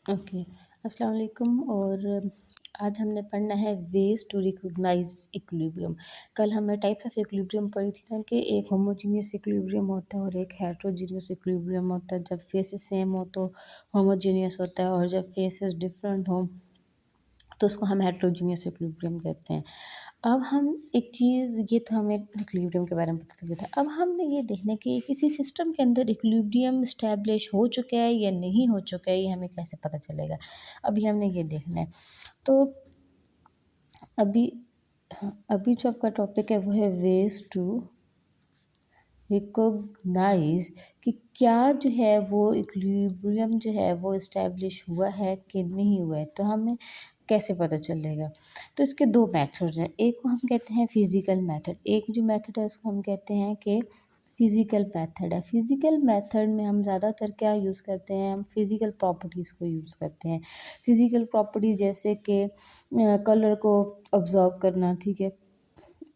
Okay, अस्सलाम वालेकुम। और आज हमने पढ़ना है वेज़ टू रिकॉग्नाइज़ इक्विलिब्रियम। कल हमने टाइप्स ऑफ इक्विलिब्रियम पढ़ी थी ना कि एक होमोजीनियस इक्विलिब्रियम होता है और एक हेटेरोजीनियस इक्विलिब्रियम होता है। जब फेसेस सेम हो तो होमोजीनियस होता है, और जब फेसेस डिफरेंट हो तो उसको हम हेटेरोजीनियस इक्विलिब्रियम कहते हैं। अब हम एक चीज़, ये तो हमें इक्विलिब्रियम के बारे में पता चल गया था। अब हमने ये देखना है कि किसी सिस्टम के अंदर इक्विलिब्रियम इस्टेब्लिश हो चुका है या नहीं हो चुका है, ये हमें कैसे पता चलेगा। अभी हमने ये देखना है। तो अभी अभी जो आपका टॉपिक है वो है वेज टू रिकॉग्नाइज कि क्या जो है वो इक्विलिब्रियम जो है वो इस्टेब्लिश हुआ है कि नहीं हुआ है। तो हमें कैसे पता चलेगा। तो इसके दो मेथड्स हैं। एक को हम कहते हैं फिज़िकल मेथड, एक जो मेथड है उसको हम कहते हैं कि फिज़िकल मेथड है। फिज़िकल मेथड में हम ज़्यादातर क्या यूज़ करते हैं, हम फिज़िकल प्रॉपर्टीज़ को यूज़ करते हैं। फिज़िकल प्रॉपर्टीज़ जैसे कि कलर को ऑब्ज़र्व करना, ठीक है।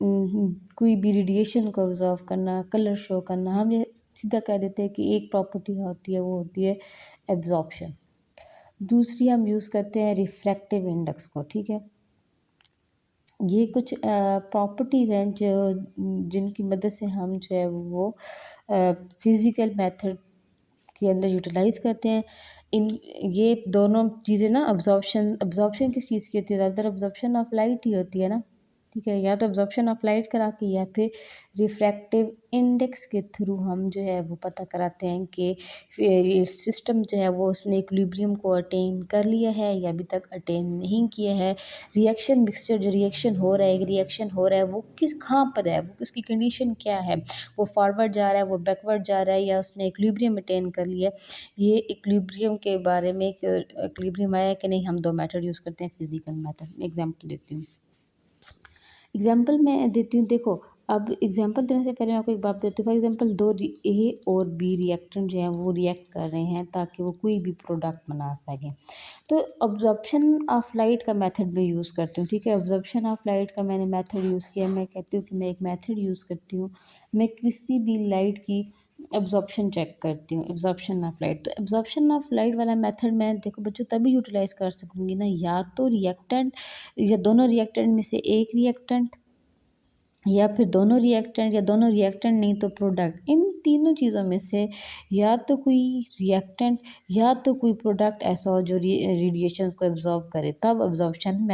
कोई भी रेडिएशन को ऑब्ज़र्व करना, कलर शो करना। हम ये सीधा कह देते हैं कि एक प्रॉपर्टी होती है, वो होती है एब्ज़ॉर्प्शन। दूसरी हम यूज़ करते हैं रिफ्रैक्टिव इंडेक्स को, ठीक है। ये कुछ प्रॉपर्टीज़ हैं जो जिनकी मदद से हम जो है वो फिज़िकल मेथड के अंदर यूटिलाइज़ करते हैं। इन ये दोनों चीज़ें ना, अब्ज़ॉर्प्शन किस चीज़ की होती है, ज़्यादातर अब्ज़ॉर्प्शन ऑफ लाइट ही होती है ना, ठीक है। या तो अब्ज़ॉर्प्शन ऑफ लाइट करा के या फिर रिफ्रैक्टिव इंडेक्स के थ्रू हम जो है वो पता कराते हैं कि सिस्टम जो है वो उसने इक्विलिब्रियम को अटेन कर लिया है या अभी तक अटेन नहीं किया है। रिएक्शन मिक्सचर जो रिएक्शन हो रहा है वो कहाँ पर है, वो उसकी कंडीशन क्या है, वो फॉरवर्ड जा रहा है, वो बैकवर्ड जा रहा है, या उसने इक्विलिब्रियम अटेन कर लिया। ये इक्विलिब्रियम के बारे में, इक्विलिब्रियम आया है कि नहीं, हम दो मेथड यूज़ करते हैं फिजिकल मेथड। एग्जाम्पल देती हूँ। एग्जाम्पल मैं देती हूँ, देखो। अब एग्जाम्पल देने से पहले मैं आपको एक बात देती हूँ। फॉर एग्जाम्पल दो ए और बी रिएक्टेंट जो है वो रिएक्ट कर रहे हैं ताकि वो कोई भी प्रोडक्ट बना सकें। तो ऑब्जर्प्शन ऑफ लाइट का मेथड मैं यूज़ करती हूँ, ठीक है। ऑब्जर्प्शन ऑफ लाइट का मैंने मेथड यूज़ किया। मैं कहती हूँ कि मैं एक मेथड यूज़ करती हूँ। मैं किसी भी लाइट की एब्जॉर्प्शन चेक करती हूँ, एब्जॉर्प्शन ऑफ लाइट। तो एब्जॉर्प्शन ऑफ लाइट वाला मेथड मैं, देखो बच्चों, तभी यूटिलाइज़ कर सकूँगी ना, या तो रिएक्टेंट, या दोनों रिएक्टेंट में से एक रिएक्टेंट, या फिर दोनों रिएक्टेंट, या दोनों रिएक्टेंट नहीं तो प्रोडक्ट। इन तीनों चीज़ों में से या तो कोई रिएक्टेंट या तो कोई प्रोडक्ट ऐसा हो जो रेडिएशंस को एब्जॉर्ब करे, तब एब्जॉर्प्शन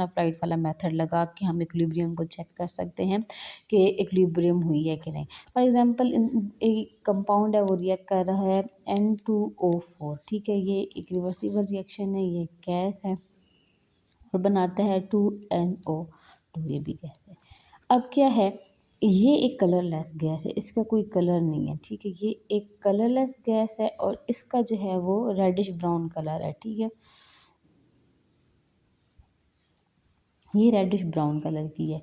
ऑफ लाइट वाला मेथड लगा के हम इक्विलिब्रियम को चेक कर सकते हैं कि इक्विलिब्रियम हुई है कि नहीं। फॉर एग्जांपल, एक कंपाउंड है वो रिएक्ट कर रहा है N2O4, ठीक है। ये एक रिवर्सिबल रिएक्शन है, ये गैस है और बनाता है 2NO2, ये भी गैस है। अब क्या है, ये एक कलरलेस गैस है, इसका कोई कलर नहीं है, ठीक है। ये एक कलरलेस गैस है और इसका जो है वो रेडिश ब्राउन कलर है, ठीक है। ये रेडिश ब्राउन कलर की है।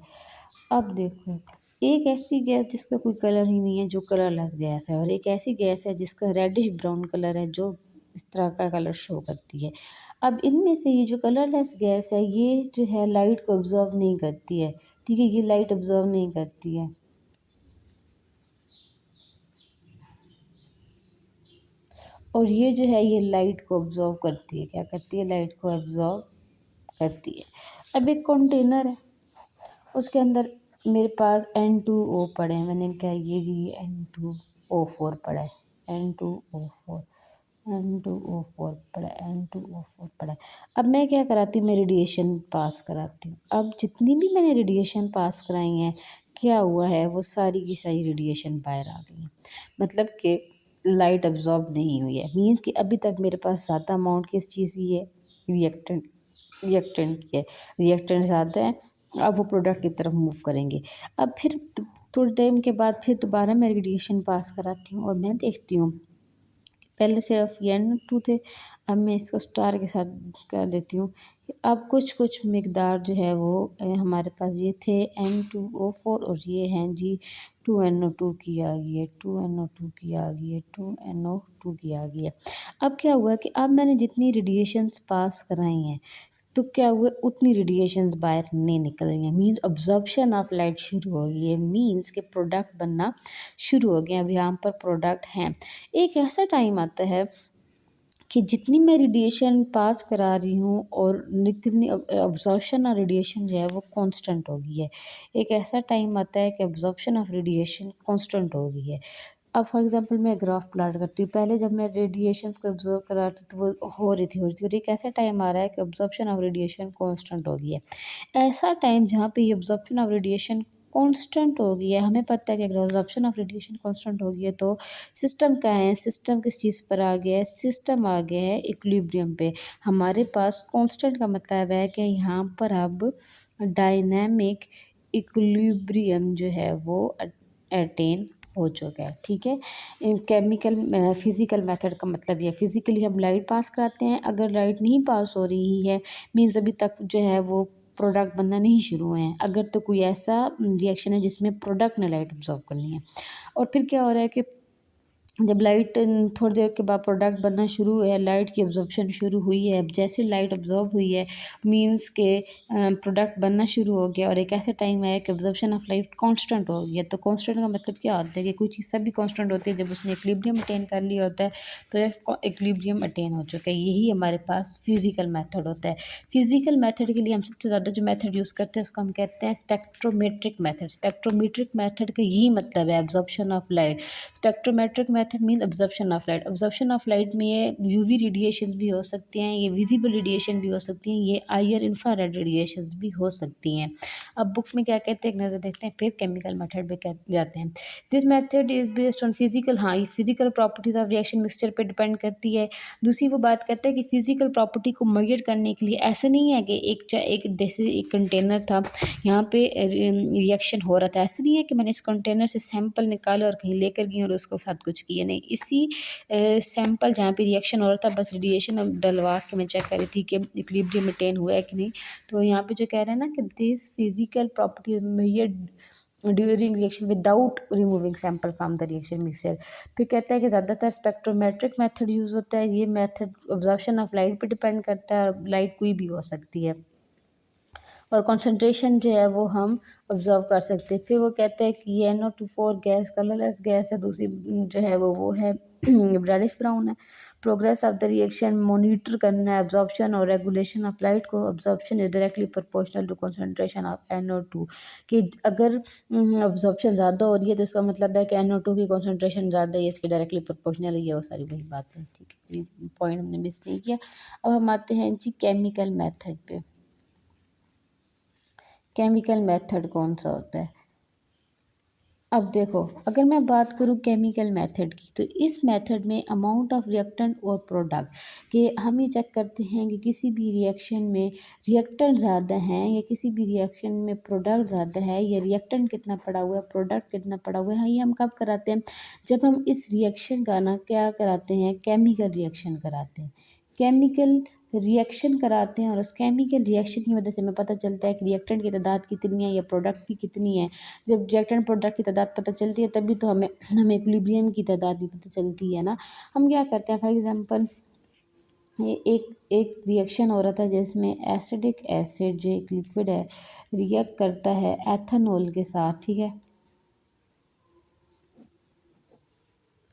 अब देखो, एक ऐसी गैस जिसका कोई कलर ही नहीं है जो कलरलेस गैस है, और एक ऐसी गैस है जिसका रेडिश ब्राउन कलर है जो इस तरह का कलर शो करती है। अब इनमें से ये जो कलरलेस गैस है ये जो है लाइट को ऑब्जर्व नहीं करती है, ठीक है। ये लाइट ऑब्जर्व नहीं करती है। और ये जो है ये लाइट को ऑब्जर्व करती है। क्या करती है? लाइट को ऑब्जर्व करती है। अब एक कंटेनर है, उसके अंदर मेरे पास N2O पड़े हैं। मैंने कहा ये जी N2O4 पड़ा है, N2O4, N2O4 पड़ा है, N2O4 पड़ा है। अब मैं क्या कराती हूँ, मैं रेडिएशन पास कराती हूँ। अब जितनी भी मैंने रेडिएशन पास कराई हैं, क्या हुआ है, वो सारी की सारी रेडिएशन बाहर आ गई हैं। मतलब कि लाइट अब्जॉर्ब नहीं हुई है। मीन्स कि अभी तक मेरे पास ज़्यादा अमाउंट किस चीज़ की है, रिएक्टेंट रिएक्टेंट की है। रिएक्टेंट ज़्यादा है, अब वो प्रोडक्ट की तरफ मूव करेंगे। अब फिर थोड़े टाइम के बाद फिर दोबारा मैं रेडिएशन पास कराती हूँ और मैं देखती हूँ, पहले सिर्फ N2 थे, अब मैं इसको स्टार के साथ कर देती हूँ। अब कुछ कुछ मिकदार जो है वो हमारे पास ये थे N2O4, और ये हैं जी 2NO2 की आ गई है, 2NO2 की आ गई है, 2NO2 की आ गई है। अब क्या हुआ कि अब मैंने जितनी रेडिएशंस पास कराई हैं, तो क्या हुआ, उतनी रेडिएशंस बाहर नहीं निकल रही हैं। मीन्स अब्जॉर्प्शन ऑफ लाइट शुरू हो गई है, मीन्स के प्रोडक्ट बनना शुरू हो गए हैं। अब यहाँ पर प्रोडक्ट हैं। एक ऐसा टाइम आता है कि जितनी मैं रेडिएशन पास करा रही हूँ और कितनी अब्जॉर्प्शन और रेडिएशन जो है वो कांस्टेंट हो गई है। एक ऐसा टाइम आता है कि अब्जॉर्प्शन ऑफ रेडिएशन कांस्टेंट हो गई है। अब फॉर एग्जांपल मैं ग्राफ प्लॉट करती हूँ, पहले जब मैं रेडिएशन को ऑब्जर्व करा रही थी तो वो हो रही थी और एक ऐसा टाइम आ रहा है कि अब्जॉर्प्शन ऑफ रेडिएशन कांस्टेंट हो गई है। ऐसा टाइम जहाँ पे ये अब्जॉर्प्शन ऑफ रेडिएशन कांस्टेंट हो गई है, हमें पता है कि अगर अब्जॉर्प्शन ऑफ रेडिएशन कांस्टेंट हो गई है तो सिस्टम क्या है, सिस्टम किस चीज़ पर आ गया है, सिस्टम आ गया है इक्विलिब्रियम पे। हमारे पास कांस्टेंट का मतलब है कि यहाँ पर अब डायनामिक इक्विलिब्रियम जो है वो अटेन हो चुका है। ठीक है, केमिकल फिज़िकल मेथड का मतलब ये, फिज़िकली हम लाइट पास कराते हैं, अगर लाइट नहीं पास हो रही है मीन्स अभी तक जो है वो प्रोडक्ट बनना नहीं शुरू हुए हैं। अगर तो कोई ऐसा रिएक्शन है जिसमें प्रोडक्ट ने लाइट ऑब्जॉर्व करनी है और फिर क्या हो रहा है कि जब लाइट थोड़ी देर के बाद प्रोडक्ट बनना शुरू हुआ है, लाइट की ऑब्जॉर्प्शन शुरू हुई है, अब जैसे लाइट ऑब्जॉर्व हुई है मीन्स के प्रोडक्ट बनना शुरू हो गया और एक ऐसे टाइम आया कि ऑब्जॉर्प्शन ऑफ लाइट कांस्टेंट हो गया। तो कांस्टेंट का मतलब क्या होता है कि कोई चीज़ भी कांस्टेंट होती है जब उसने इक्विलिब्रियम अटेन कर लिया होता है तो यह इक्विलिब्रियम अटेन हो चुका है। यही हमारे पास फिजिकल मेथड होता है। फिजिकल मेथड के लिए हम सबसे ज़्यादा जो मेथड यूज़ करते हैं उसको हम कहते हैं स्पेक्ट्रोमेट्रिक मेथड। स्पेक्ट्रोमेट्रिक मेथड का यही मतलब है absorption of light. Spectrometric method mean absorption of light. Absorption of light में ये यूवी रेडिएशन भी हो सकती हैं, ये विजिबल रेडिएशन भी हो सकती हैं, ये आईआर इंफ्रारेड रेडिएशंस भी हो सकती हैं। अब बुक्स में क्या कहते हैं एक नज़र देखते हैं, फिर केमिकल मेथड पे कह जाते हैं। This method is based on physical, हाँ ये physical properties of reaction mixture पे डिपेंड करती है। दूसरी वो बात कहते हैं कि फिजिकल प्रॉपर्टी को मेजर करने के लिए ऐसा नहीं है कि एक जैसे एक कंटेनर था, यहाँ पे रिएक्शन हो रहा था, ऐसा नहीं है कि मैंने इस कंटेनर से सैंपल निकाला और कहीं लेकर गई और उसको साथ कुछ किया, नहीं, इसी सैंपल जहाँ पे रिएक्शन हो रहा था बस रेडिएशन डलवा के मैं चेक कर रही थी कि इक्विलिब्रियम मेंटेन हुआ है कि नहीं। तो यहाँ पे जो कह रहे हैं ना कि this physical property measured during reaction without removing sample from the reaction mixture. फिर कहता है कि ज़्यादातर स्पेक्ट्रोमेट्रिक मेथड यूज़ होता है। ये मेथड ऑब्जर्प्शन ऑफ लाइट पे डिपेंड करता है और लाइट कोई भी हो सकती है और कंसंट्रेशन जो है वो हम ऑब्जर्व कर सकते हैं। फिर वो कहते हैं कि ये NO2 गैस कलरलेस गैस है, दूसरी जो है वो है रेडिश ब्राउन है। Progress of the reaction monitor करना है, अब्जॉर्प्शन और रेगुलेशन ऑफ लाइट को। Absorption is directly proportional to concentration of NO2, कि अगर अब्जॉर्प्शन ज़्यादा हो रही है तो इसका मतलब है कि NO2 की कंसंट्रेशन ज़्यादा है, इसके डायरेक्टली प्रोपोर्शनल है। ये वो सारी वही बात है। ठीक है, ये पॉइंट हमने मिस नहीं किया। अब हम आते हैं जी केमिकल मेथड पे। केमिकल मेथड कौन सा होता है? अब देखो, अगर मैं बात करूँ केमिकल मेथड की तो इस मेथड में अमाउंट ऑफ रिएक्टेंट और प्रोडक्ट के हम ये चेक करते हैं कि किसी भी रिएक्शन में रिएक्टेंट ज़्यादा हैं या किसी भी रिएक्शन में प्रोडक्ट ज़्यादा है, या रिएक्टेंट कितना पड़ा हुआ है प्रोडक्ट कितना पड़ा हुआ है। ये हम कब कराते हैं? जब हम इस रिएक्शन का ना क्या कराते हैं, केमिकल रिएक्शन कराते हैं। केमिकल रिएक्शन कराते हैं और उस केमिकल रिएक्शन की वजह से हमें पता चलता है कि रिएक्टेंट की तादाद कितनी है या प्रोडक्ट की कितनी है। जब रिएक्टेंट प्रोडक्ट की तादाद पता चलती है तभी तो हमें हमें इक्विलिब्रियम की तादाद भी पता चलती है ना। हम क्या करते हैं, फॉर एग्जांपल ये एक एक रिएक्शन हो रहा था जिसमें एसिडिक एसिड जो एक लिक्विड है रिएक्ट करता है एथेनॉल के साथ। ठीक है,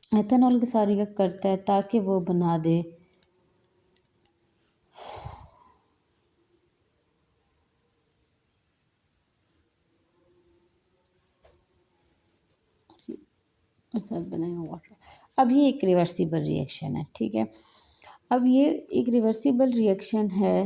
एथेनॉल के साथ रिएक्ट करता है ताकि वो बना दे साथ बनाएगा वाटर। अब ये एक रिवर्सिबल रिएक्शन है। ठीक है, अब ये एक रिवर्सिबल रिएक्शन है।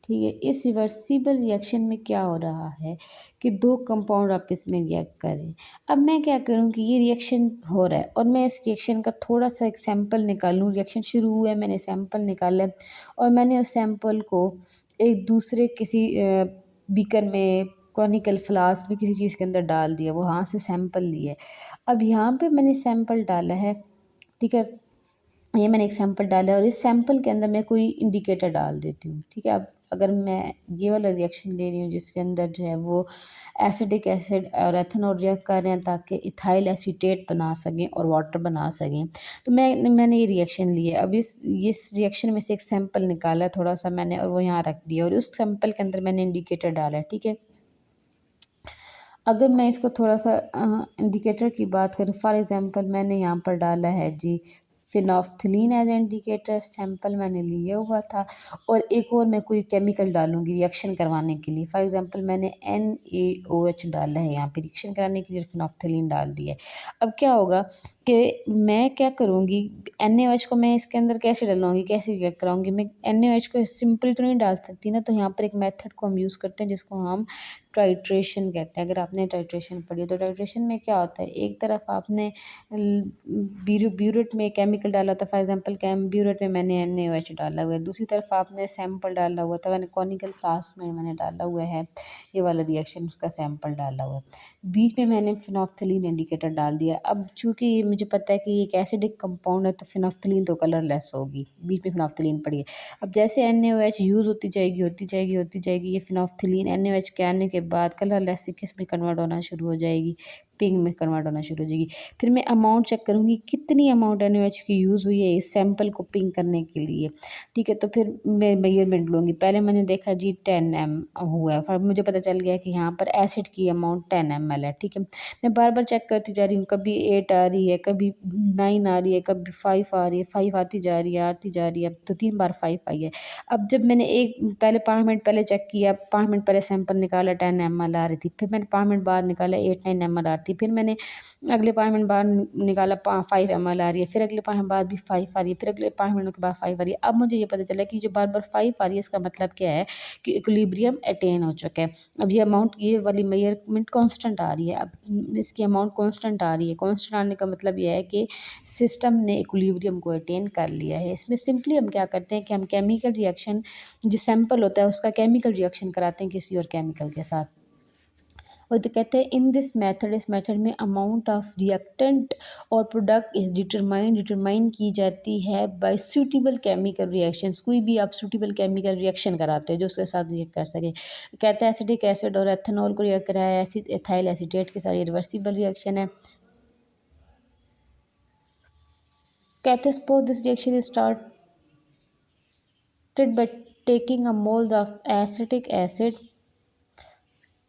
ठीक है, इस रिवर्सिबल रिएक्शन में क्या हो रहा है कि दो कंपाउंड आपस में रिएक्ट करें। अब मैं क्या करूं कि ये रिएक्शन हो रहा है और मैं इस रिएक्शन का थोड़ा सा एक सैंपल निकालूं। रिएक्शन शुरू हुआ है, मैंने सैंपल निकाला है और मैंने उस सैंपल को एक दूसरे किसी बीकर में, कॉनिकल फ्लास्क में, किसी चीज़ के अंदर डाल दिया, वो वहाँ से सैंपल लिए। अब यहाँ पे मैंने सैंपल डाला है। ठीक है, ये मैंने एक सैंपल डाला है और इस सैंपल के अंदर मैं कोई इंडिकेटर डाल देती हूँ। ठीक है, अब अगर मैं ये वाला रिएक्शन ले रही हूँ जिसके अंदर जो है वो एसिडिक एसिड और एथेनॉल रिएक्ट कर रहे हैं ताकि इथाइल एसीटेट बना सकें और वाटर बना सकें, तो मैंने ये रिएक्शन ली है। अब इस रिएक्शन में से एक सैंपल निकाला है थोड़ा सा मैंने और वो यहाँ रख दिया और उस सैंपल के अंदर मैंने इंडिकेटर डाला है। ठीक है, अगर मैं इसको थोड़ा सा इंडिकेटर की बात करूँ, फॉर एग्ज़ाम्पल मैंने यहाँ पर डाला है जी फिनोल्फ्थलीन एज इंडिकेटर, सैंपल मैंने लिया हुआ था, और एक और मैं कोई केमिकल डालूंगी रिएक्शन करवाने के लिए। फॉर एग्जांपल मैंने NaOH डाला है यहाँ पे रिएक्शन कराने के लिए, फिनोल्फ्थलीन डाल दिया है। अब क्या होगा कि मैं क्या करूँगी, NaOH को मैं इसके अंदर कैसे डालूंगी, कैसे रिएक्ट कराऊंगी। मैं NaOH को सिंपली तो नहीं डाल सकती ना, तो यहाँ पर एक मेथड को हम यूज़ करते हैं जिसको हम टाइट्रेशन कहते हैं। अगर आपने टाइट्रेशन पढ़ी तो टाइट्रेशन में क्या होता है, एक तरफ आपने ब्यूरेट में केमिकल डाला था, फॉर एग्जांपल ब्यूरेट में मैंने NaOH डाला हुआ है, दूसरी तरफ आपने सैंपल डाला हुआ था, मैंने कॉनिकल फ्लास्क में मैंने डाला हुआ है ये वाला रिएक्शन, उसका सैंपल डाला हुआ है, बीच में मैंने फिनोल्फ्थलीन इंडिकेटर डाल दिया। अब चूँकि मुझे पता है कि ये एक एसिडिक कंपाउंड है तो फिनोल्फ्थलीन तो कलरलेस होगी, बीच में फिनोल्फ्थलीन पड़ी है। अब जैसे NaOH यूज़ होती जाएगी, ये फिनोल्फ्थलीन NaOH के आने के बाद कलरलेस से किस में कन्वर्ट होना शुरू हो जाएगी, पिंक में कन्वर्ट होना शुरू हो जाएगी। फिर मैं अमाउंट चेक करूँगी कितनी अमाउंट NaOH की यूज़ हुई है इस सैंपल को पिंक करने के लिए, ठीक है। तो फिर मैं मेजरमेंट लूँगी, पहले मैंने देखा जी 10 हुआ है, फिर मुझे पता चल गया कि यहाँ पर एसिड की अमाउंट 10 ml है, ठीक है। मैं बार बार चेक करती जा रही हूँ, कभी 8 आ रही है, कभी 9 आ रही है, कभी 5 आ रही है, 5 आती जा रही है, तो 3 बार 5 आई है। अब जब मैंने पहले 5 मिनट पहले चेक किया, 5 मिनट पहले सैंपल निकाला 10 ml आ रही थी, फिर मैंने 5 मिनट बाद निकाला 8-9 ml आ रही थी, फिर मैंने अगले 5 मिनट बाद निकाला 5 ml आ रही है, फिर अगले 5 मिनट बाद भी 5 आ रही है, फिर अगले 5 मिनट के बाद 5 आ रही है। अब मुझे ये पता चला कि जो बार बार 5 आ रही है इसका मतलब क्या है कि इक्विलिब्रियम अटेन हो चुका है। अब ये अमाउंट, ये वाली मेजरमेंट कांस्टेंट आ रही है, अब इसकी अमाउंट कांस्टेंट आ रही है। कांस्टेंट आने का मतलब ये है कि सिस्टम ने इक्विलिब्रियम को अटेन कर लिया है। इसमें सिंपली हम क्या करते हैं कि हम केमिकल रिएक्शन, जो सैंपल होता है उसका केमिकल रिएक्शन कराते हैं किसी और केमिकल के साथ। और तो कहते हैं इन दिस मेथड, इस मेथड में अमाउंट ऑफ रिएक्टेंट और प्रोडक्ट इज डिटरमाइन की जाती है बाय सूटेबल केमिकल रिएक्शंस। कोई भी आप सूटेबल केमिकल रिएक्शन कराते हो जो उसके साथ रिएक्ट कर सके। कहते हैं एसिटिक एसिड और एथेनॉल को रिएक्ट कराया एथाइल एसीटेट के साथ रिवर्सिबल रिएक्शन है। कहते हैं suppose this reaction is started by taking a moles of acetic acid,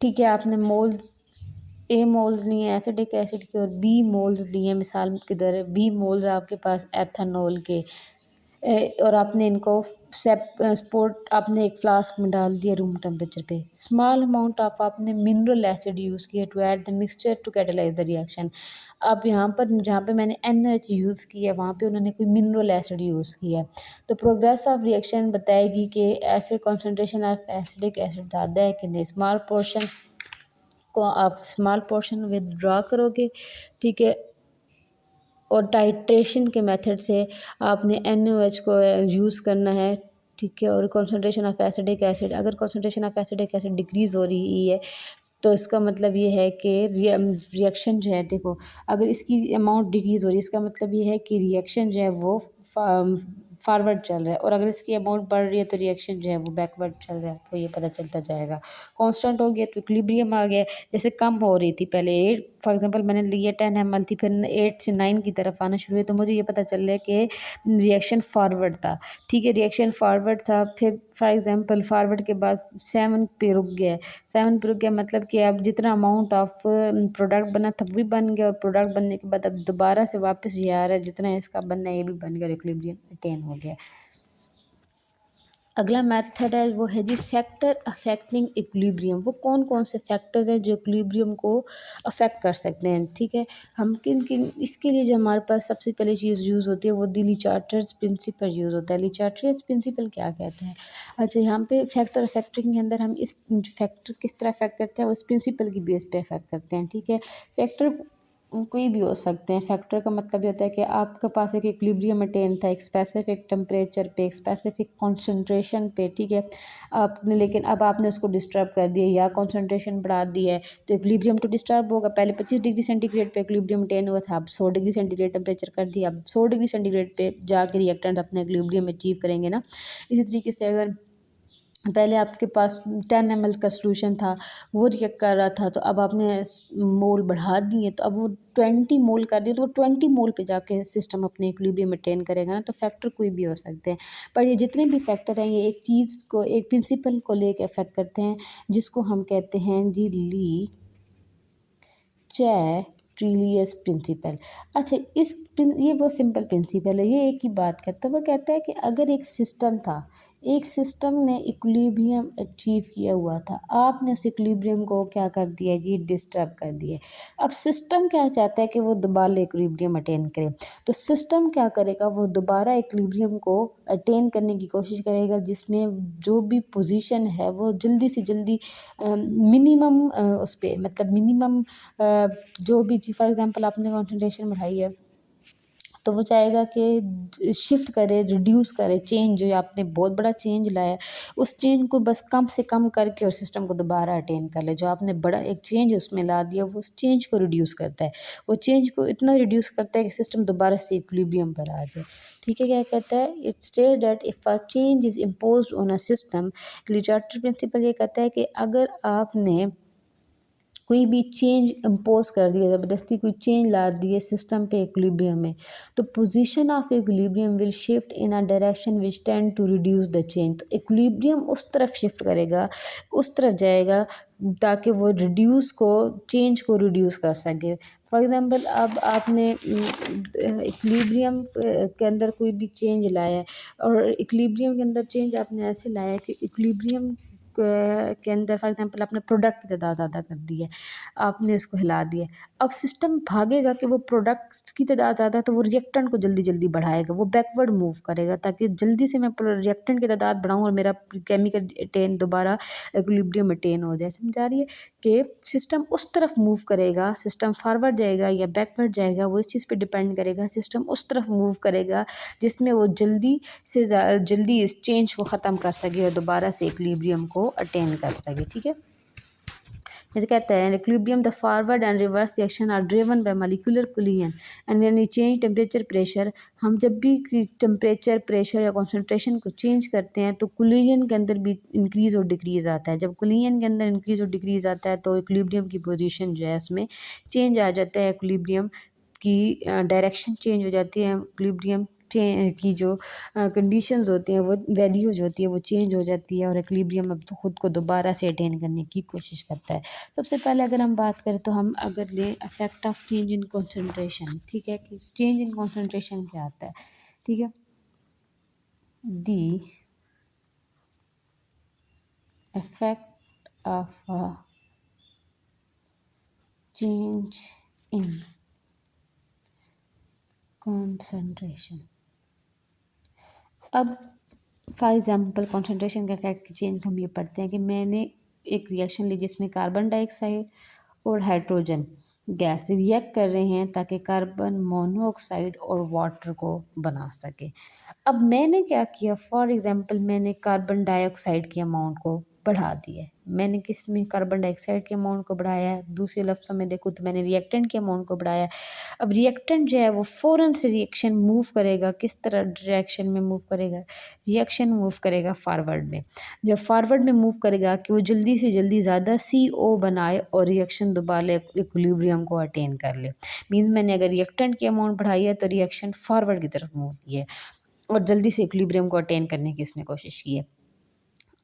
ठीक है। आपने मोल्स A मोल्स लिए हैं एसिटिक एसिड के और B मोल्स लिए हैं, मिसाल के दर B मोल्स आपके पास एथेनॉल के, और आपने इनको स्पोर्ट आपने एक फ्लास्क में डाल दिया रूम टेम्परेचर पे। स्मॉल अमाउंट ऑफ आपने मिनरल एसिड यूज़ किया to add the mixture to catalyze the reaction. अब यहाँ पर जहाँ पे मैंने NaOH यूज़ किया वहाँ पे उन्होंने कोई मिनरल एसिड यूज़ किया। तो प्रोग्रेस ऑफ रिएक्शन बताएगी कि acid concentration of acidic acid ज़्यादा है कि नहीं। स्मॉल पोर्शन को आप स्मॉल पोर्शन विदड्रॉ करोगे, ठीक है। और टाइट्रेशन के मेथड से आपने NaOH को यूज़ करना है, ठीक है। और कॉन्सेंट्रेशन ऑफ एसिडिक एसिड, अगर concentration of acidic acid decrease हो रही है तो इसका मतलब ये है कि रिएक्शन जो है, देखो अगर इसकी अमाउंट डिक्रीज़ हो रही है इसका मतलब ये है कि रिएक्शन जो है वो फॉरवर्ड चल रहा है, और अगर इसकी अमाउंट बढ़ रही है तो रिएक्शन जो है वो बैकवर्ड चल रहा है, तो ये पता चलता जाएगा। कांस्टेंट हो गया तो इक्विलिब्रियम आ गया। जैसे कम हो रही थी पहले 8, फॉर एग्जांपल मैंने लिया 10 ml थी, फिर 8 से 9 की तरफ आना शुरू हुई, तो मुझे ये पता चल रहा है कि रिएक्शन फॉरवर्ड था, ठीक है। रिएक्शन फॉरवर्ड था, फिर फॉर एग्जांपल फॉरवर्ड के बाद 7 पे रुक गया। 7 पे रुक गया मतलब कि अब जितना अमाउंट ऑफ प्रोडक्ट बना था वो भी बन गया, और प्रोडक्ट बनने के बाद अब दोबारा से वापस ये आ रहा है जितना इसका बनना है ये भी बन गया, इक्विलिब्रियम अटेन हो गया। अगला मेथड है वो है जी फैक्टर अफेक्टिंग इक्विलिब्रियम। वो कौन कौन से फैक्टर्स हैं जो इक्विलिब्रियम को अफेक्ट कर सकते हैं, ठीक है। हम किन किन, इसके लिए जो हमारे पास सबसे पहले चीज़ यूज़ होती है वो ली चार्टर्स प्रिंसिपल यूज़ होता है। ली चार्टर्स प्रिंसिपल क्या कहते हैं? अच्छा, यहाँ पे फैक्टर अफेक्टिंग के अंदर हम इस फैक्टर किस तरह अफेक्ट करते हैं उस प्रिंसिपल की बेस पे अफेक्ट करते हैं, ठीक है। फैक्टर कोई भी हो सकते हैं। फैक्टर का मतलब ये होता है कि आपके पास एक इक्विलिब्रियम अटेन था एक स्पेसिफिक टेम्परेचर पे, एक स्पेसिफिक कॉन्सेंट्रेशन पे, ठीक है। आपने लेकिन अब आपने उसको डिस्टर्ब कर दिया या कॉन्सेंट्रेशन बढ़ा दिया है तो इक्विलिब्रियम तो डिस्टर्ब होगा। पहले 25 डिग्री सेंटीग्रेड पे इक्विलिब्रियम अटेन हुआ था, अब 100 डिग्री सेंटीग्रेड टेम्परेचर कर दिया, अब 100 डिग्री सेंटीग्रेड पे जाके रिएक्टेंट अपने इक्विलिब्रियम अचीव करेंगे ना। इसी तरीके से अगर पहले आपके पास 10 ml का सोल्यूशन था वो रिएक्ट कर रहा था, तो अब आपने मोल बढ़ा दिए तो अब वो 20 मोल कर दिए तो वो 20 मोल पे जाके सिस्टम अपने इक्विलिब्रियम मेंटेन करेगा ना। तो फैक्टर कोई भी हो सकते हैं, पर ये जितने भी फैक्टर हैं ये एक चीज़ को, एक प्रिंसिपल को लेके अफेक्ट करते हैं जिसको हम कहते हैं जी ली स्टीलियस प्रिंसिपल। अच्छा, ये बहुत सिंपल प्रिंसिपल है, ये एक ही बात करता है। वो कहता है कि अगर एक सिस्टम था, एक सिस्टम ने इक्विलिब्रियम अचीव किया हुआ था, आपने उस इक्विलिब्रियम को क्या कर दिया जी, डिस्टर्ब कर दिया। अब सिस्टम क्या चाहता है कि वो दोबारा इक्विलिब्रियम अटेन करे, तो सिस्टम क्या करेगा, वो दोबारा इक्विलिब्रियम को अटेन करने की कोशिश करेगा, जिसमें जो भी पोजीशन है वो जल्दी से जल्दी मिनिमम उस पर मतलब मिनिमम जो भी फॉर एग्जांपल आपने कंसंट्रेशन बढ़ाई है, तो वो चाहेगा कि शिफ्ट करे, रिड्यूस करे, चेंज जो आपने बहुत बड़ा चेंज लाया है उस चेंज को बस कम से कम करके और सिस्टम को दोबारा अटेन कर ले। जो आपने बड़ा एक चेंज उसमें ला दिया वो उस चेंज को रिड्यूस करता है, वो चेंज को इतना रिड्यूस करता है कि सिस्टम दोबारा से इक्विलिब्रियम पर आ जाए। ठीक है, क्या कहता है, it state that if a change is imposed on a system, Le Chatelier principle ये कहता है कि अगर आपने कोई भी चेंज इम्पोज कर दिया, ज़बरदस्ती कोई चेंज ला दिए सिस्टम पे इक्विलिब्रियम में, तो position of equilibrium will shift in a direction which tend to reduce the change. तो इक्विलिब्रियम उस तरफ शिफ्ट करेगा, उस तरफ जाएगा ताकि वो रिड्यूस को चेंज को रिड्यूस कर सके। फॉर एग्ज़ाम्पल अब आपने इक्विलिब्रियम के अंदर कोई भी चेंज लाया है और इक्विलिब्रियम के अंदर चेंज आपने ऐसे लाया है कि इक्विलिब्रियम के अंदर फॉर एग्जांपल आपने प्रोडक्ट की तादाद ज़्यादा कर दी है, आपने इसको हिला दिया। अब सिस्टम भागेगा कि वो प्रोडक्ट्स की तादाद ज़्यादा है तो वो रिएक्टेंट को जल्दी जल्दी बढ़ाएगा, वो बैकवर्ड मूव करेगा ताकि जल्दी से मैं रिएक्टेंट की तादाद बढ़ाऊँ और मेरा केमिकल अटेन दोबारा इक्विलिब्रियम अटेन हो जाए। समझ आ रही है कि सिस्टम उस तरफ मूव करेगा, सिस्टम फॉरवर्ड जाएगा या बैकवर्ड जाएगा, वो इस चीज़ पे डिपेंड करेगा। सिस्टम उस तरफ मूव करेगा जिसमें वो जल्दी से जल्दी इस चेंज को ख़त्म कर सके और दोबारा से इक्विलिब्रियम को अटेन कर सके। ठीक है, जैसे कहते हैं equilibrium the forward and reverse reaction are driven by molecular collision and when we change temperature pressure. हम जब भी टेम्परेचर प्रेशर या कॉन्सेंट्रेशन को चेंज करते हैं तो कोलिजन के अंदर भी इंक्रीज़ और डिक्रीज़ आता है। जब कोलिजन के अंदर इंक्रीज़ और डिक्रीज़ आता है तो इक्विलिब्रियम की पोजीशन जो है उसमें चेंज आ जाता है, इक्विलिब्रियम की डायरेक्शन चेंज हो जाती है, इक्विलिब्रियम की जो कंडीशंस होती हैं वो वैल्यूज होती है वो चेंज हो जाती है और इक्विलिब्रियम अब तो खुद को दोबारा से अटेन करने की कोशिश करता है। सबसे पहले अगर हम बात करें तो हम अगर लें effect of change in concentration. ठीक है, कि चेंज इन कॉन्सेंट्रेशन क्या आता है। ठीक है, the effect of a change in concentration. अब फॉर एग्ज़ाम्पल कॉन्सेंट्रेशन का इफेक्ट चेंज हम ये पढ़ते हैं कि मैंने एक रिएक्शन ली जिसमें कार्बन डाइऑक्साइड और हाइड्रोजन गैस रिएक्ट कर रहे हैं ताकि कार्बन मोनोऑक्साइड और वाटर को बना सके। अब मैंने क्या किया, फॉर एग्ज़ाम्पल मैंने कार्बन डाइऑक्साइड के अमाउंट को बढ़ा दिया। मैंने किस में कार्बन डाइऑक्साइड के अमाउंट को बढ़ाया है, दूसरे लफ्ज़ों में देखूँ तो मैंने रिएक्टेंट के अमाउंट को बढ़ाया। अब रिएक्टेंट जो है वो फ़ौरन से रिएक्शन मूव करेगा, किस तरह डायरेक्शन में मूव करेगा, रिएक्शन मूव करेगा फॉरवर्ड में। जब फॉरवर्ड में मूव करेगा कि वो जल्दी से जल्दी ज़्यादा CO बनाए और रिएक्शन दोबारा इक्विलिब्रियम को अटेन कर ले। मीन्स मैंने अगर रिएक्टेंट की अमाउंट बढ़ाई है तो रिएक्शन फॉरवर्ड की तरफ मूव की है और जल्दी से इक्विलिब्रियम को अटेन करने की उसने कोशिश की है।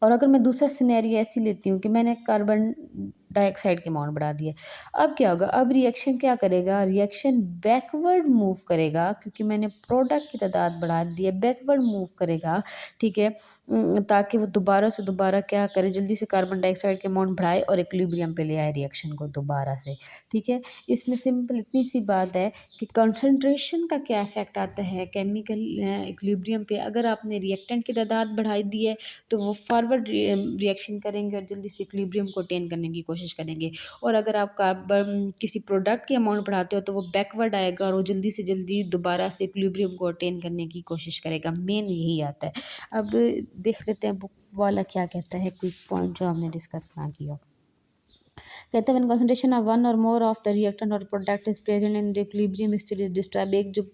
और अगर मैं दूसरा सिनेरियो ऐसी लेती हूँ कि मैंने कार्बन डाइऑक्साइड की अमाउंट बढ़ा दी है, अब क्या होगा, अब रिएक्शन क्या करेगा, रिएक्शन बैकवर्ड मूव करेगा क्योंकि मैंने प्रोडक्ट की तादाद बढ़ा दी है, बैकवर्ड मूव करेगा। ठीक है, ताकि वो दोबारा से दोबारा क्या करे, जल्दी से कार्बन डाइऑक्साइड की अमाउंट बढ़ाए और इक्विलिब्रियम पे ले आए रिएक्शन को दोबारा से। ठीक है, इसमें सिंपल इतनी सी बात है कि कंसंट्रेशन का क्या इफेक्ट आता है केमिकल इक्विलिब्रियम पे। अगर आपने रिएक्टेंट की तादाद बढ़ाई दी है तो वो फॉरवर्ड रिएक्शन करेंगे और जल्दी से इक्विलिब्रियम को अटेन करने की कोशिश करेंगे, और अगर आप कार्बन किसी प्रोडक्ट की अमाउंट बढ़ाते हो तो वो बैकवर्ड आएगा और वो जल्दी से जल्दी दोबारा से इक्विलिब्रियम को अटेन करने की कोशिश करेगा। मेन यही आता है। अब देख लेते हैं बुक वाला क्या कहता है, कुछ पॉइंट जो हमने डिस्कस ना किया। कहते हैं व्हेन कंसंट्रेशन ऑफ वन और मोर ऑफ द रिएक्टेंट और product is present in the equilibrium state is disturb. एक जो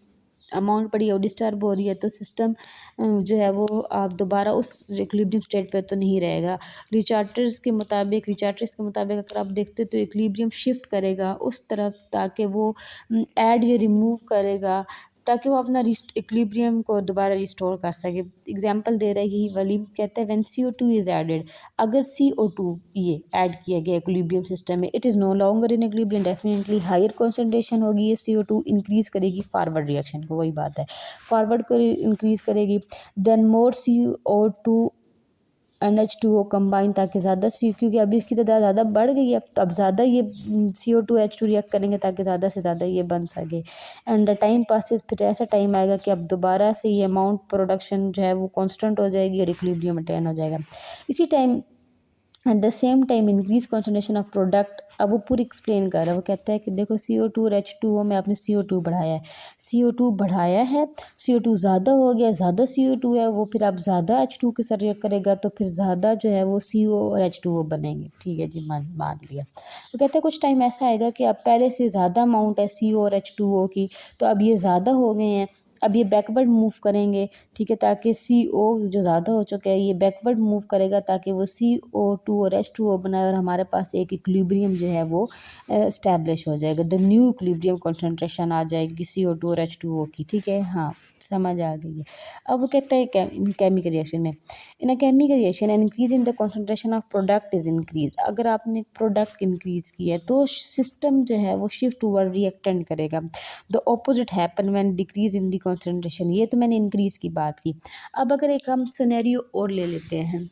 अमाउंट पड़ी है वो डिस्टर्ब हो रही है तो सिस्टम जो है वो आप दोबारा उस इक्विलिब्रियम स्टेट पे तो नहीं रहेगा। रिचार्टर्स के मुताबिक अगर आप देखते तो इक्विलिब्रियम शिफ्ट करेगा उस तरफ ताकि वो ऐड या रिमूव करेगा ताकि वो अपना इक्विलिब्रियम को दोबारा रिस्टोर कर सके। एग्जांपल दे रहा है यही वलीम, कहता है व्हेन CO2 इज़ एडेड, अगर CO2 ये ऐड किया गया इक्विलिब्रियम सिस्टम में, it is no longer in equilibrium, definitely higher concentration होगी, ये CO2 इंक्रीज़ करेगी फॉरवर्ड रिएक्शन को, वही बात है फॉरवर्ड को इंक्रीज़ करेगी। देन मोर CO2 NH2O कंबाइन, ताकि ज़्यादा क्योंकि अभी इसकी तादाद ज़्यादा बढ़ गई है, तो अब ज़्यादा ये CO2 H2 रिएक्ट करेंगे ताकि ज़्यादा से ज़्यादा ये बन सके। एंड द टाइम पासिस, फिर ऐसा टाइम आएगा कि अब दोबारा से ये अमाउंट प्रोडक्शन जो है वो कांस्टेंट हो जाएगी और इक्विलिब्रियम अटेन हो जाएगा। इसी time at the same time increase concentration of product, अब वो पूरी एक्सप्लेन कर रहा है। वो कहता है कि देखो CO2 और H2O में आपने CO2 बढ़ाया है, CO2 बढ़ाया है, CO2 ज़्यादा हो गया, ज़्यादा CO2 है वो, फिर आप ज़्यादा H2 के साथ रिएक्ट करेगा तो फिर ज़्यादा जो है वो CO और H2O बनेंगे। ठीक है जी, मान लिया। वो कहते हैं कुछ टाइम ऐसा आएगा कि अब पहले से ज़्यादा अमाउंट है CO और H2O की, तो अब ये ज़्यादा हो गए हैं, अब ये बैकवर्ड मूव करेंगे। ठीक है, ताकि CO जो ज़्यादा हो चुका है ये बैकवर्ड मूव करेगा ताकि वो CO2 और H2O बनाए और हमारे पास एक इक्विलिब्रियम जो है वो इस्टेब्लिश हो जाएगा। द न्यू इक्विलिब्रियम कॉन्सेंट्रेशन आ जाएगी CO2 और H2O की। ठीक है, हाँ समझ आ गई है। अब वो कहता है केमिकल रिएक्शन में, in a chemical reaction an increase in the concentration of product is increase, अगर आपने प्रोडक्ट इंक्रीज किया है तो सिस्टम जो है वो शिफ्ट टूवर्ड रिएक्टेंट करेगा। The opposite happen when decrease in the concentration, ये तो मैंने इंक्रीज की बात की। अब अगर एक हम सिनेरियो और ले लेते हैं,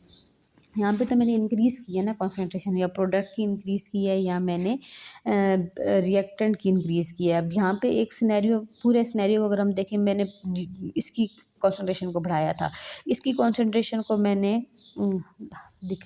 यहाँ पे तो मैंने इंक्रीज़ किया ना कॉन्सेंट्रेशन, या प्रोडक्ट की इंक्रीज़ की है या मैंने रिएक्टेंट की इंक्रीज़ किया है। अब यहाँ पे एक सिनेरियो, पूरे सिनेरियो को अगर हम देखें, मैंने इसकी कॉन्सेंट्रेशन को बढ़ाया था, इसकी कॉन्सेंट्रेशन को मैंने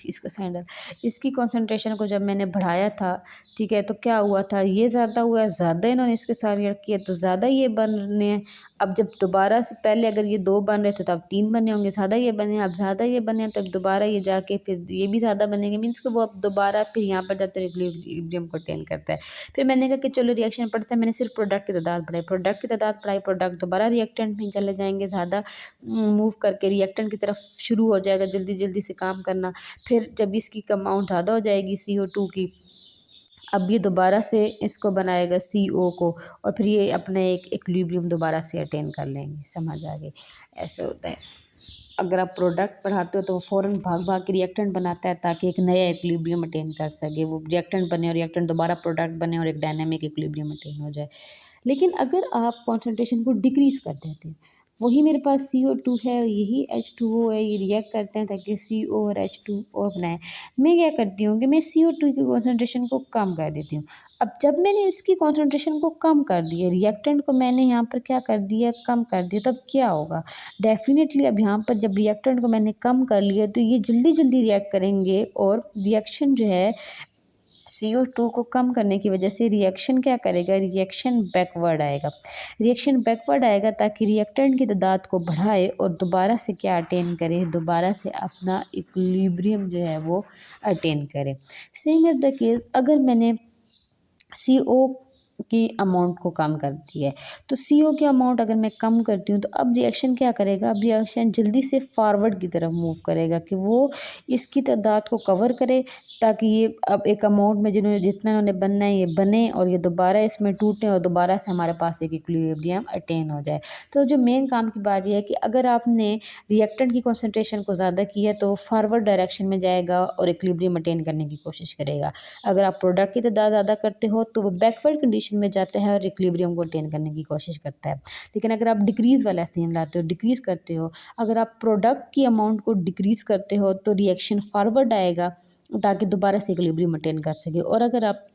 इसका सैंडल, इसकी कॉन्सेंट्रेशन को जब मैंने बढ़ाया था, ठीक है, तो क्या हुआ था, ये ज़्यादा हुआ, ज़्यादा इन्होंने इसके साथ रिएक्ट किया तो ज़्यादा ये बने हैं। अब जब दोबारा से, पहले अगर ये 2 बन रहे थे तो अब 3 बने होंगे, ज़्यादा ये बने, अब ज़्यादा ये बने तो अब दोबारा ये जाके फिर ये भी ज़्यादा बनेंगे, मीन्स कि वो अब दोबारा फिर यहाँ पर जाते इक्विलिब्रियम को अटेन करता है। फिर मैंने कहा कि चलो रिएक्शन पढ़ते हैं, मैंने सिर्फ प्रोडक्ट की तादाद बढ़ाई, प्रोडक्ट दोबारा रिएक्टेंट में चले जाएंगे, ज़्यादा मूव करके रिएक्टेंट की तरफ शुरू हो जाएगा जल्दी जल्दी से काम करना। फिर जब इसकी अमाउंट ज़्यादा हो जाएगी CO2 की, अब ये दोबारा से इसको बनाएगा CO को, और फिर ये अपना एक इक्विलिब्रियम दोबारा से अटेन कर लेंगे। समझ आ गई, ऐसे होता है। अगर आप प्रोडक्ट बढ़ाते हो तो वो फ़ौरन भाग भाग के रिएक्टेंट बनाता है ताकि एक नया इक्विलिब्रियम अटेन कर सके, वो रिएक्टेंट बने और रिएक्टेंट दोबारा प्रोडक्ट बने और एक डायनामिक इक्विलिब्रियम अटेन हो जाए। लेकिन अगर आप कॉन्सेंट्रेशन को डिक्रीज़ कर देते हैं, वही मेरे पास CO2 है, यही H2O है, ये रिएक्ट करते हैं ताकि CO और H2O बनाएं, मैं क्या करती हूँ कि मैं CO2 की कॉन्सेंट्रेशन को कम कर देती हूँ। अब जब मैंने इसकी कॉन्सेंट्रेशन को कम कर दिया, रिएक्टेंट को मैंने यहाँ पर क्या कर दिया, कम कर दिया, तब क्या होगा, डेफिनेटली अब यहाँ पर जब रिएक्टेंट को मैंने कम कर लिया तो ये जल्दी जल्दी रिएक्ट करेंगे, और रिएक्शन जो है CO2 को कम करने की वजह से रिएक्शन क्या करेगा, रिएक्शन बैकवर्ड आएगा। रिएक्शन बैकवर्ड आएगा ताकि रिएक्टेंट की तादाद को बढ़ाए और दोबारा से क्या अटेन करे, दोबारा से अपना इक्विलिब्रियम जो है वो अटेन करे। सेम इज़ द केस, अगर मैंने CO की अमाउंट को कम कर दिया है, तो CO की अमाउंट अगर मैं कम करती हूँ तो अब रिएक्शन क्या करेगा, अब रिएक्शन जल्दी से फॉरवर्ड की तरफ मूव करेगा कि वो इसकी तादाद को कवर करे ताकि ये अब एक अमाउंट में जितना इन्होंने बनना है ये बने, और ये दोबारा इसमें टूटें और दोबारा से हमारे पास एक इक्विलिब्रियम अटेन हो जाए। तो जो मेन काम की बात यह है कि अगर आपने रिएक्टेंट की कॉन्सेंट्रेशन को ज़्यादा किया तो वो फॉरवर्ड डायरेक्शन में जाएगा और इक्विलिब्रियम अटेन करने की कोशिश करेगा। अगर आप प्रोडक्ट की तादाद ज़्यादा करते हो तो वो बैकवर्ड कंडीशन में जाता है और इक्विलिब्रियम को अटेन करने की कोशिश करता है। लेकिन अगर आप डिक्रीज़ वाला सीन लाते हो, डिक्रीज़ करते हो, अगर आप प्रोडक्ट की अमाउंट को डिक्रीज़ करते हो तो रिएक्शन फॉरवर्ड आएगा ताकि दोबारा से इक्विलिब्रियम अटेन कर सके, और अगर आप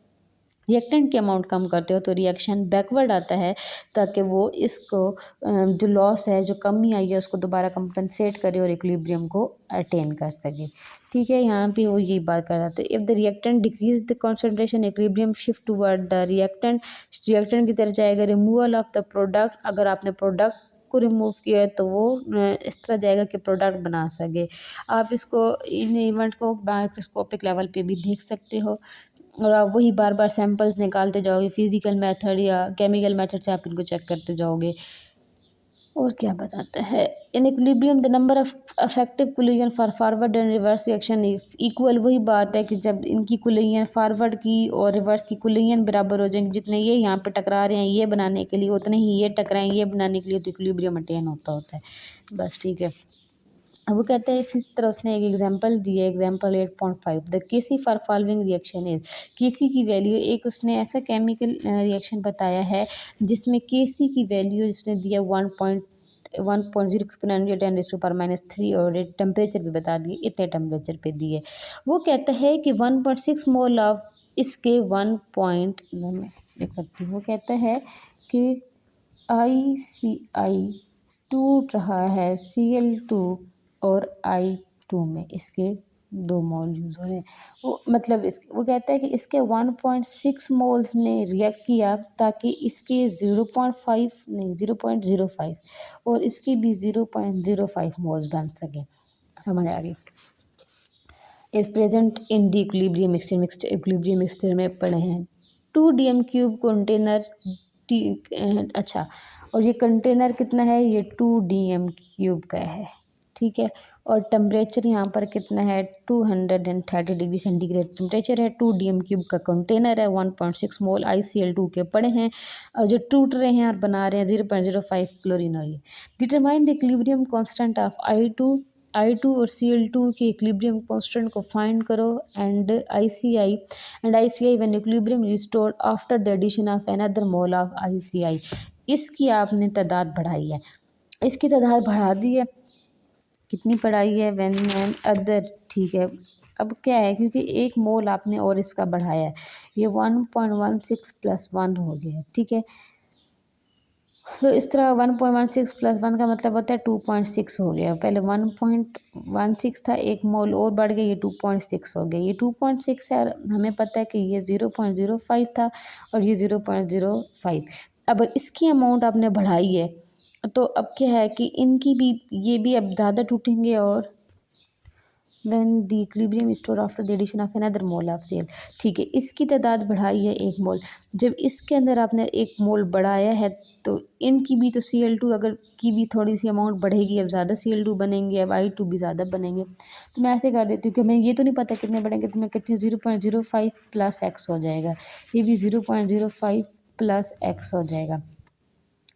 रिएक्टेंट की अमाउंट कम करते हो तो रिएक्शन बैकवर्ड आता है ताकि वो इसको जो लॉस है, जो कमी आई है, उसको दोबारा कंपनसेट करे और इक्विलिब्रियम को अटेन कर सके। ठीक है, यहाँ पे वो यही बात कर रहा था, if the reactant decrease the concentration equilibrium shift toward the reactant की तरफ जाएगा। रिमूवल ऑफ द प्रोडक्ट, अगर आपने प्रोडक्ट को रिमूव किया है तो वो इस तरह जाएगा कि प्रोडक्ट बना सके। आप इसको इन इवेंट को माइक्रोस्कोपिक लेवल पे भी देख सकते हो, और आप वही बार बार सैंपल्स निकालते जाओगे, फिज़िकल मेथड या केमिकल मेथड से आप इनको चेक करते जाओगे। और क्या बताता है, in equilibrium the number of affective collision for forward and reverse reaction equal. वही बात है कि जब इनकी कोलिजन फॉरवर्ड की और रिवर्स की कोलिजन बराबर हो जाएंगे, जितने ये यहाँ पे टकरा रहे हैं ये बनाने के लिए, उतने ही ये टकराएं ये बनाने के लिए, तो इक्विलिब्रियम अटेन होता है। बस ठीक है। अब वो कहते हैं इसी तरह उसने एक एग्जांपल दिया, example 8.5, the KC for following reaction is. KC की वैल्यू, एक उसने ऐसा केमिकल रिएक्शन बताया है जिसमें केसी की वैल्यू उसने दिया 1.0 एक्सपोनेंशियल 10⁻³ और टेम्परेचर भी बता दिए, इतने टेम्परेचर पे दिए। वो कहता है कि 1.6 मोल ऑफ इसके 1 पॉइंट करती हूँ, वो कहता है कि ICI टूट रहा है Cl2 और I2 में, इसके 2 मोल यूज़ हो रहे हैं। वो मतलब वो कहता है कि इसके 1.6 मोल्स ने रिएक्ट किया ताकि इसके 0.5 नहीं 0.05 और इसके भी 0.05 मोल्स बन सकें। समझ आ गई। Is present in the equilibrium mixture, equilibrium mixture में पड़े हैं। 2 DM³ कंटेनर अच्छा, और ये कंटेनर कितना है, ये 2 DM³ का है, ठीक है। और टेम्परेचर यहाँ पर कितना है, 230 डिग्री सेंटीग्रेड टेम्परेचर है। 2 DM³ का कंटेनर है, 1.6 मोल ICl2 के पड़े हैं और जो टूट रहे हैं और बना रहे हैं 0.05 क्लोरीन। और ये determine the equilibrium constant of I2 और Cl2 के इक्विलिब्रियम कांस्टेंट को फाइंड करो and ICI when equilibrium restored after the addition of another mole of ICI। इसकी आपने तादाद बढ़ाई है, इसकी तादाद बढ़ा दी है, कितनी बढ़ाई है, व्हेन एन अदर, ठीक है। अब क्या है, क्योंकि एक मोल आपने और इसका बढ़ाया है, ये 1.16 + 1 हो गया है, ठीक है। तो इस तरह 1.16 + 1 का मतलब होता है 2.6 हो गया। पहले 1.16 था, एक मोल और बढ़ गया, ये 2.6 हो गया। ये 2.6 है और हमें पता है कि ये 0.05 था और ये 0.05। अब इसकी अमाउंट आपने बढ़ाई है, तो अब क्या है कि इनकी भी, ये भी अब ज़्यादा टूटेंगे। और when the equilibrium store after the addition of another mole of Cl, ठीक है। इसकी तादाद बढ़ाई है 1 मोल, जब इसके अंदर आपने 1 मोल बढ़ाया है तो इनकी भी, तो Cl2 अगर की भी थोड़ी सी अमाउंट बढ़ेगी, अब ज़्यादा Cl2 बनेंगे, अब I2 भी ज़्यादा बनेंगे। तो मैं ऐसे कर देती हूँ कि हमें ये तो नहीं पता कितने बढ़ेंगे, तो मैं कहती हूँ 0.05 + x हो जाएगा, ये भी 0.05 + x हो जाएगा,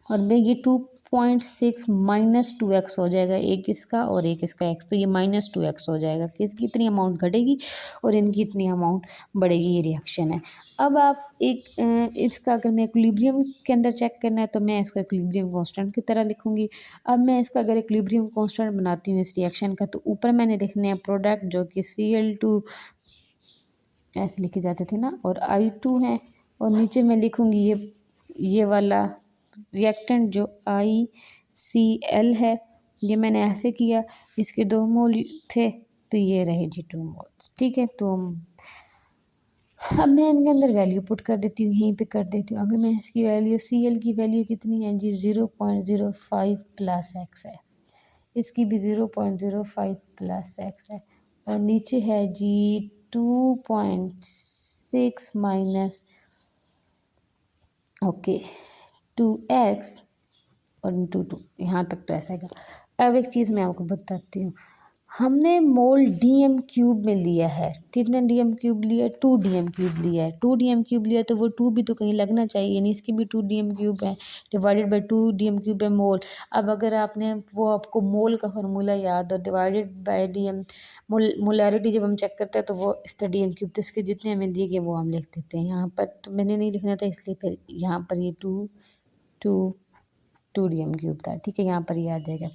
और मैं ये 2.6 - 2x हो जाएगा, एक इसका और एक इसका x, तो ये -2x हो जाएगा कि इसकी इतनी अमाउंट घटेगी और इनकी इतनी अमाउंट बढ़ेगी। ये रिएक्शन है। अब आप इसका अगर मैं इक्विलिब्रियम के अंदर चेक करना है तो मैं इसका इक्विलिब्रियम कांस्टेंट की तरह लिखूंगी। अब मैं इसका अगर इक्विलिब्रियम कांस्टेंट बनाती हूँ इस रिएक्शन का, तो ऊपर मैंने लिखने हैं प्रोडक्ट जो कि Cl2 ऐसे लिखे जाते थे ना, और I2 है, और नीचे मैं लिखूंगी ये वाला रिएक्टेंट जो ICl है, ये मैंने ऐसे किया। इसके 2 मोल थे तो ये रहे जी 2 मोल्स, ठीक है। तो अब मैं इनके अंदर वैल्यू पुट कर देती हूँ, यहीं पे कर देती हूँ। अगर मैं इसकी वैल्यू, Cl की वैल्यू कितनी है जी, 0.05 + x है, इसकी भी 0.05 + x है, और नीचे है जी 2.6 माइनस ओके 2x और × 2, यहाँ तक तो ऐसा है। अब एक चीज़ मैं आपको बताती हूँ, हमने मोल DM³ में लिया है, कितने DM³ लिया, 2 DM³ लिया है। 2 DM³ लिया तो वो 2 भी तो कहीं लगना चाहिए, यानी इसकी भी 2 DM³ है, डिवाइडेड बाई 2 DM³ है मोल। अब अगर आपने वो, आपको मोल का फार्मूला याद हो, डिवाइडेड बाई DM, मोलैरिटी जब हम चेक करते हैं तो वो इस तरह DM³, तो इसके जितने हमें दिए गए वो हम लिख देते हैं। यहाँ पर तो मैंने नहीं लिखना था, इसलिए फिर यहाँ पर ये 2 DM³ था, ठीक है, यहाँ पर ये आ जाएगा।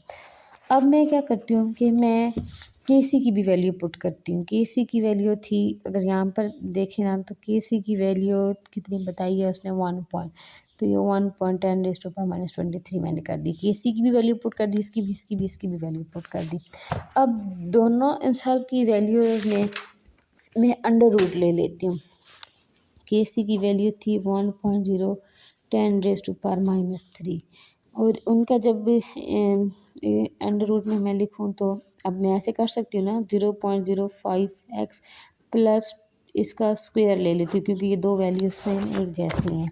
अब मैं क्या करती हूँ कि मैं Kc की भी वैल्यू पुट करती हूँ। Kc की वैल्यू थी, अगर यहाँ पर देखें ना, तो Kc की वैल्यू कितनी बताई है उसने, 1 पॉइंट, तो ये 1.10⁻23 मैंने कर दी। Kc की भी वैल्यू पुट कर दी, इसकी भी वैल्यू पुट कर दी। अब दोनों इन सब की वैल्यू में मैं अंडर रूट ले लेती हूँ। Kc की वैल्यू थी 1.010⁻³ और उनका जब अंडर रूट में मैं लिखूँ तो अब मैं ऐसे कर सकती हूँ ना, 0.05x प्लस इसका स्क्वायर ले लेती हूँ, क्योंकि ये 2 वैल्यूज सेम एक जैसी हैं,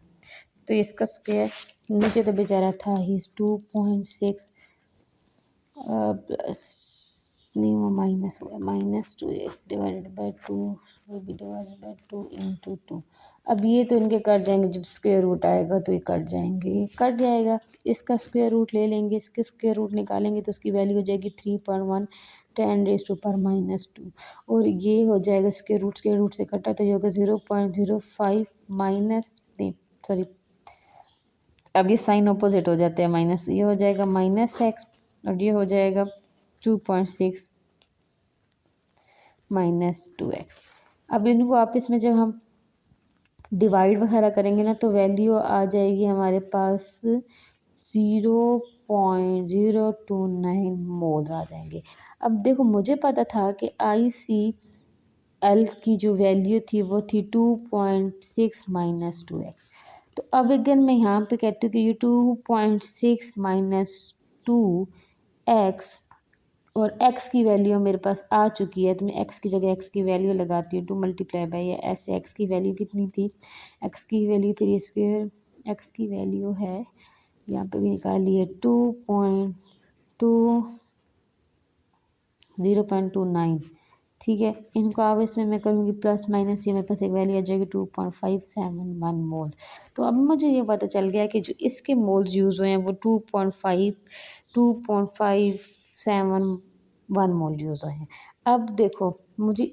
तो इसका स्क्वायर नीचे तो बेचारा था ही 2.6 प्लस नहीं वो माइनस हुआ -2x divided by 2 will be divided by 2 into 2। अब ये तो इनके कट जाएंगे, जब स्क्वायर रूट आएगा तो ये कट जाएंगे, ये कट जाएगा। इसका स्क्वायर रूट ले लेंगे, इसके स्क्वायर रूट निकालेंगे तो उसकी वैल्यू हो जाएगी 3.1 10⁻⁻²। और ये हो जाएगा स्क्वायर रूट से कटा तो ये होगा 0.05 माइनस नहीं सॉरी, अब ये साइन अपोजिट हो जाते हैं, माइनस ये हो जाएगा -x और ये हो जाएगा 2.6 -2x। अब इनको आपस में जब हम डिवाइड वगैरह करेंगे ना तो वैल्यू आ जाएगी हमारे पास 0.029 मोल्स आ जाएंगे। अब देखो मुझे पता था कि ICl की जो वैल्यू थी वो थी 2.6 -2x। तो अब अगेन मैं यहाँ पे कहती हूँ कि ये 2.6 -2x और x की वैल्यू मेरे पास आ चुकी है, तो मैं x की जगह x की वैल्यू लगाती हूँ 2 × ऐसे x की वैल्यू कितनी थी, x की वैल्यू फिर स्क्वायर x की वैल्यू है यहाँ पे भी निकाली है 0.29। ठीक है, इनको अब इसमें मैं करूँगी प्लस माइनस, ये मेरे पास एक वैल्यू आ जाएगी 2.571 मोल। तो अब मुझे ये पता चल गया कि जो इसके मोल्स यूज़ हुए हैं वो 2.571 मोल यूज़ हुए हैं। अब देखो मुझे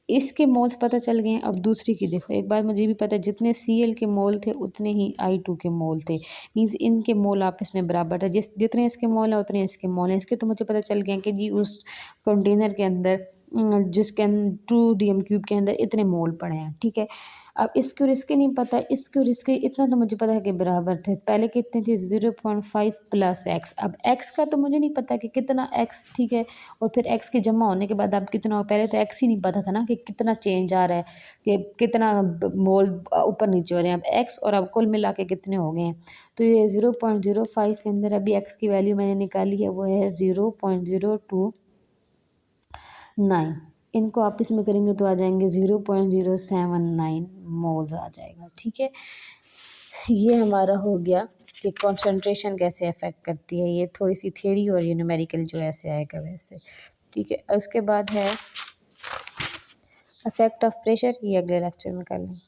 इसके मोल्स पता चल गए हैं। अब दूसरी की देखो, एक बात मुझे भी पता है जितने Cl के मोल थे उतने ही I2 के मोल थे, मीन्स इनके मोल आपस में बराबर है, जितने इसके मोल है उतने इसके मोल हैं। इसके तो मुझे पता चल गया कि जी उस कंटेनर के अंदर जिसके अंदर 2 DM³ के अंदर इतने मोल पड़े हैं। ठीक है, अब इसके और इसके नहीं पता, इसके और इसके इतना तो मुझे पता है कि बराबर थे। पहले कितने थे 0.5 प्लस x। अब x का तो मुझे नहीं पता कि कितना x, ठीक है, और फिर x के जमा होने के बाद अब कितना हो, पहले तो x ही नहीं पता था ना कि कितना चेंज आ रहा है, कि कितना मोल ऊपर नीचे हो रहे हैं। अब x और अब कुल मिला के कितने हो गए हैं, तो ये 0.05 के अंदर अभी x की वैल्यू मैंने निकाली है वो है 0.029। इनको आपस में करेंगे तो आ जाएंगे 0.079 मोल्स आ जाएगा। ठीक है, ये हमारा हो गया कि कंसंट्रेशन कैसे अफेक्ट करती है, ये थोड़ी सी थ्योरी और ये न्यूमेरिकल जो ऐसे आएगा वैसे। ठीक है, उसके बाद है इफेक्ट ऑफ प्रेशर, ये अगले लेक्चर में कर लें।